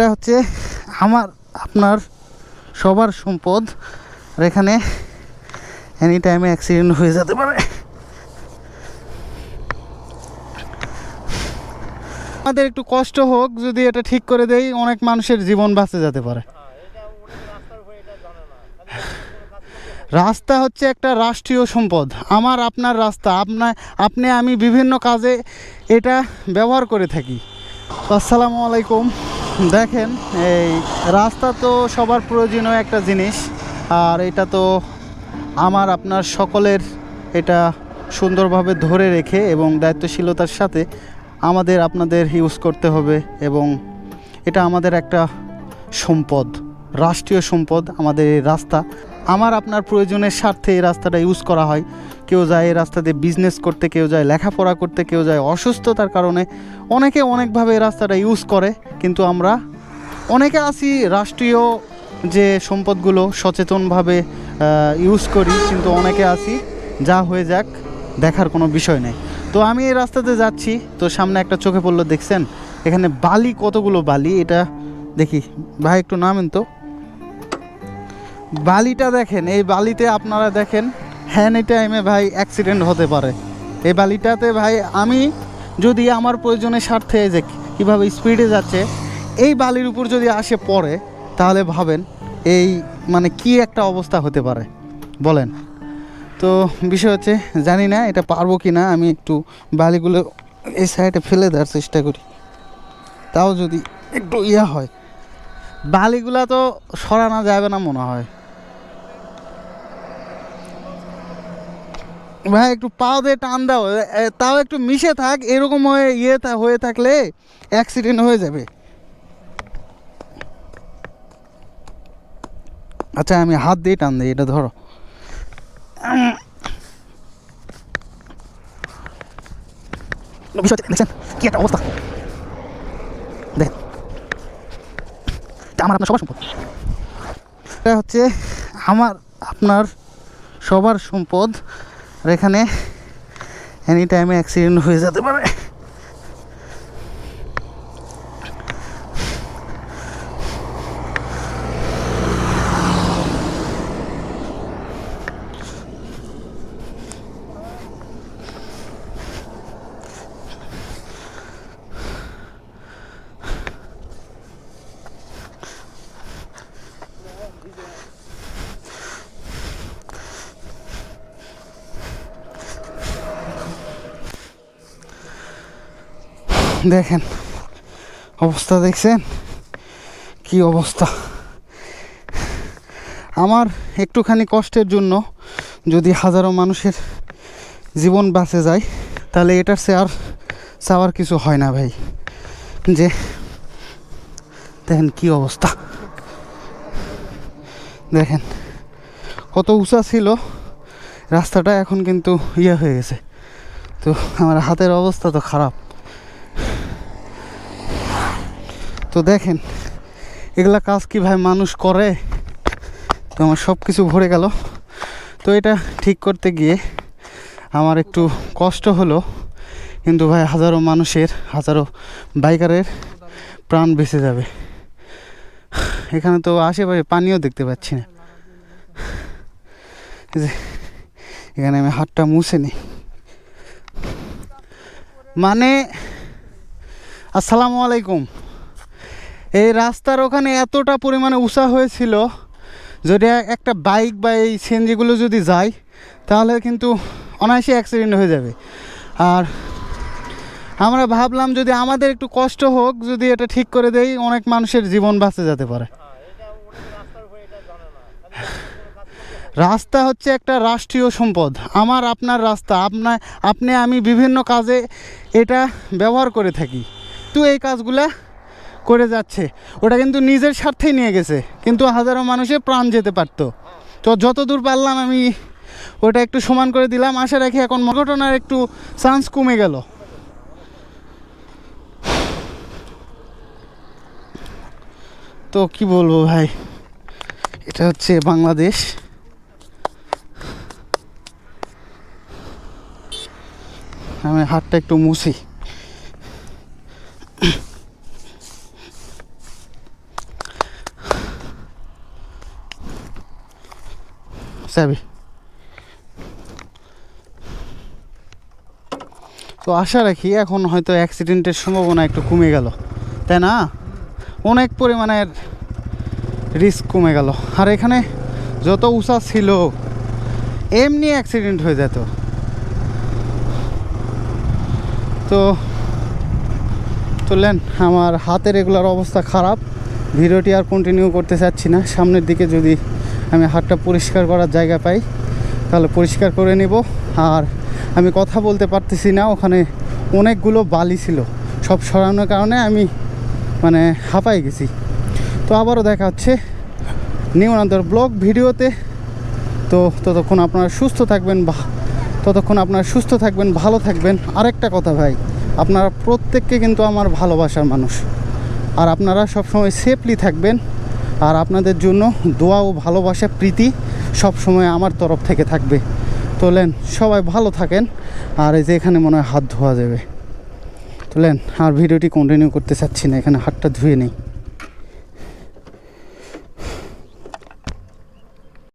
এটা হচ্ছে আমার আপনার সবার সম্পদ, আর এখানে এনি টাইমে অ্যাক্সিডেন্ট হয়ে যেতে পারে। আমাদের একটু কষ্ট হোক, যদি এটা ঠিক করে দেই অনেক মানুষের জীবন বাঁচে যেতে পারে। রাস্তা হচ্ছে একটা রাষ্ট্রীয় সম্পদ, আমার আপনার রাস্তা, আপনি আমি বিভিন্ন কাজে এটা ব্যবহার করে থাকি। আসসালামু আলাইকুম। দেখেন, এই রাস্তা তো সবার প্রয়োজনীয় একটা জিনিস, আর এটা তো আমার আপনার সকলের এটা সুন্দরভাবে ধরে রেখে এবং দায়িত্বশীলতার সাথে আমাদের আপনাদের ইউজ করতে হবে, এবং এটা আমাদের একটা সম্পদ, রাষ্ট্রীয় সম্পদ আমাদের এই রাস্তা। আমার আপনার প্রয়োজনের স্বার্থে এই রাস্তাটা ইউজ করা হয়। কেউ যায় এই রাস্তা দিয়ে বিজনেস করতে, কেউ যায় লেখাপড়া করতে, কেউ যায় অসুস্থতার কারণে, অনেকে অনেকভাবে এই রাস্তাটা ইউজ করে। কিন্তু আমরা অনেকে আছি রাষ্ট্রীয় যে সম্পদগুলো সচেতনভাবে ইউজ করি, কিন্তু অনেকে আছি যা হয়ে যাক দেখার কোনো বিষয় নেই। তো আমি এই রাস্তাতে যাচ্ছি, তো সামনে একটা চোখে পড়লো, দেখছেন এখানে বালি, কতগুলো বালি, এটা দেখি ভাই একটু নামেন তো। বালিটা দেখেন, এই বালিতে আপনারা দেখেন এনি টাইমে ভাই অ্যাক্সিডেন্ট হতে পারে। এই বালিটাতে ভাই আমি যদি আমার প্রয়োজনের স্বার্থে যে কীভাবে স্পিডে যাচ্ছে, এই বালির উপর যদি আসে পড়ে, তাহলে ভাবেন এই মানে কি একটা অবস্থা হতে পারে বলেন। তো বিষয় হচ্ছে জানি না এটা পারবো কি না, আমি একটু বালিগুলো এই সাইডে ফেলে দেওয়ার চেষ্টা করি, তাও যদি একটু হয়। বালিগুলা তো সরানো যাবে না মনে হয় ভাই, একটু পাও দিয়ে টান দাও, তাও একটু মিশে থাক, এরকম হয়ে হয়ে থাকলে অ্যাক্সিডেন্ট হয়ে যাবে। আচ্ছা আমি হাত দিয়ে টান দিই, এটা ধরো। দেখছেন কি একটা অবস্থা, দেখেন আমার আপনার সবার সম্পদ। এটা হচ্ছে আমার আপনার সবার সম্পদ, আর এখানে এনি টাইমে অ্যাক্সিডেন্ট হয়ে যেতে পারে। দেখেন অবস্থা, দেখছেন কি অবস্থা। আমার একটুখানি কষ্টের জন্য যদি হাজারো মানুষের জীবন বাঁচে যায়, তাহলে এটার সে আর চাওয়ার কিছু হয় না ভাই। যে দেখেন কি অবস্থা, দেখেন কত উঁচা ছিল রাস্তাটা, এখন কিন্তু হয়ে গেছে। তো আমার হাতের অবস্থা তো খারাপ। তো দেখেন এগুলা কাজ কি ভাই মানুষ করে, তো আমার সব কিছু ভরে গেল। তো এটা ঠিক করতে গিয়ে আমার একটু কষ্ট হলো, কিন্তু ভাই হাজারো মানুষের, হাজারো বাইকারের প্রাণ বেঁচে যাবে। এখানে তো আশেপাশে পানিও দেখতে পাচ্ছি না, এখানে আমি হাতটা মুছে নিই। মানে আসসালামু আলাইকুম। এই রাস্তার ওখানে এতটা পরিমাণে উঁচা হয়েছিল, যদি একটা বাইক বা এই সিএনজিগুলো যদি যায়, তাহলে কিন্তু অনায়াসে অ্যাক্সিডেন্ট হয়ে যাবে। আর আমরা ভাবলাম যদি আমাদের একটু কষ্ট হোক, যদি এটা ঠিক করে দেই অনেক মানুষের জীবন বাঁচে যেতে পারে। রাস্তা হচ্ছে একটা রাষ্ট্রীয় সম্পদ, আমার আপনার রাস্তা, আপনি আমি বিভিন্ন কাজে এটা ব্যবহার করে থাকি। তো এই কাজগুলা করে যাচ্ছে, ওটা কিন্তু নিজের স্বার্থেই নিয়ে গেছে, কিন্তু হাজারো মানুষের প্রাণ যেতে পারতো। তো যতদূর পারলাম আমি ওটা একটু সমান করে দিলাম, আশা রাখি এখন ঘটনার একটু চান্স কমে গেল। তো কি বলবো ভাই, এটা হচ্ছে বাংলাদেশ। আমি হাতটা একটু মুছি। চাবি। তো আশা রাখি এখন হয়তো অ্যাক্সিডেন্টের সম্ভাবনা একটু কমে গেল, তাই না? অনেক পরিমাণের রিস্ক কমে গেল। আর এখানে যত উঁচা ছিল এমনি অ্যাক্সিডেন্ট হয়ে যেত। তো তুললেন, আমার হাতের এগুলোর অবস্থা খারাপ, ভিডিওটি আর কন্টিনিউ করতে চাচ্ছি না। সামনের দিকে যদি আমি হাতটা পরিষ্কার করার জায়গা পাই তাহলে পরিষ্কার করে নেব। আর আমি কথা বলতে পারতেছি না, ওখানে অনেকগুলো বালি ছিল, সব সরানোর কারণে আমি মানে হাঁপাই গেছি। তো আবারও দেখা হচ্ছে নিউ আনাদার ব্লগ ভিডিওতে। তো ততক্ষণ আপনারা সুস্থ থাকবেন, ভালো থাকবেন। আরেকটা কথা ভাই, আপনারা প্রত্যেককে কিন্তু আমার ভালোবাসার মানুষ, আর আপনারা সবসময় সেফলি থাকবেন। আর আপনাদের জন্য দোয়া ও ভালোবাসা, প্রীতি সবসময় আমার তরফ থেকে থাকবে। তোলেন, সবাই ভালো থাকেন। আর এই যে এখানে মনে হয় হাত ধোয়া যাবে, তোলেন। আর ভিডিওটি কন্টিনিউ করতে চাচ্ছি না, এখানে হাতটা ধুয়ে নেই।